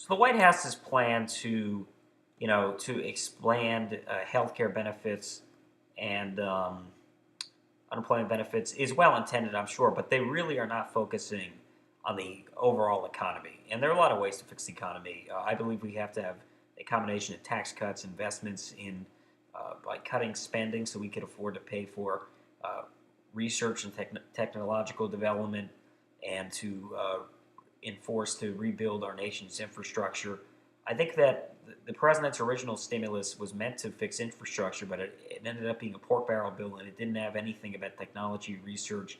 So the White House's plan to expand healthcare benefits and unemployment benefits is well intended, I'm sure, but they really are not focusing on the overall economy. And there are a lot of ways to fix the economy. I believe we have to have a combination of tax cuts, investments in by cutting spending so we could afford to pay for uh, research and technological development and to enforce to rebuild our nation's infrastructure. I think that the president's original stimulus was meant to fix infrastructure, but it ended up being a pork barrel bill, and it didn't have anything about technology research.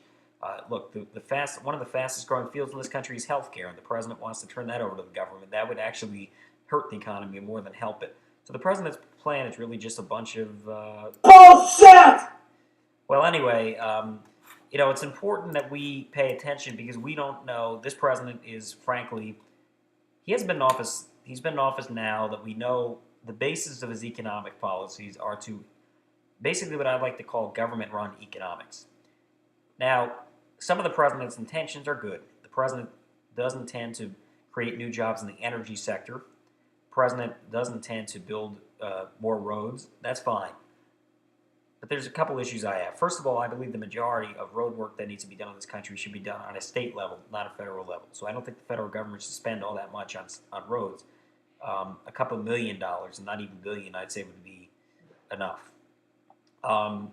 Look, one of the fastest growing fields in this country is healthcare, and the president wants to turn that over to the government. That would actually hurt the economy more than help it. So the president's plan is really just a bunch of Bullshit! well, anyway, it's important that we pay attention because we don't know. This president is, frankly, he has been in office. He's been in office now that we know the basis of his economic policies are to basically what I like to call government-run economics. Now, some of the president's intentions are good. The president does intend to create new jobs in the energy sector. The president does intend to build more roads. That's fine. But there's a couple issues I have. First of all, I believe the majority of road work that needs to be done in this country should be done on a state level, not a federal level. So I don't think the federal government should spend all that much on roads. A couple $1 million, and not even billion, I'd say would be enough. Um,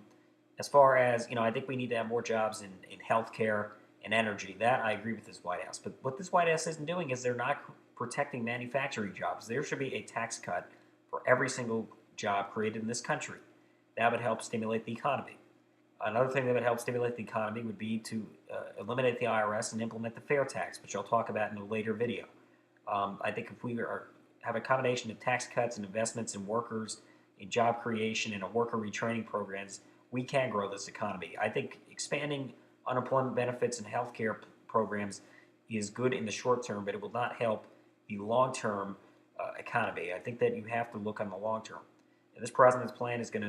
as far as, I think we need to have more jobs in healthcare and energy. That I agree with this White House. But what this White House isn't doing is they're not protecting manufacturing jobs. There should be a tax cut for every single job created in this country. That would help stimulate the economy. Another thing that would help stimulate the economy would be to eliminate the IRS and implement the fair tax, which I'll talk about in a later video. I think if we have a combination of tax cuts and investments in workers, in job creation, and in worker retraining programs, we can grow this economy. I think expanding unemployment benefits and healthcare programs is good in the short term, but it will not help the long-term economy. I think that you have to look on the long term. And this president's plan is going to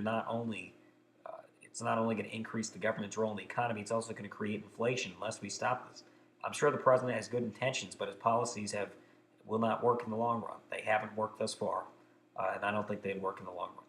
it's not only going to increase the government's role in the economy, it's also going to create inflation unless we stop this. I'm sure the president has good intentions, but his policies will not work in the long run. They haven't worked thus far, and I don't think they'd work in the long run.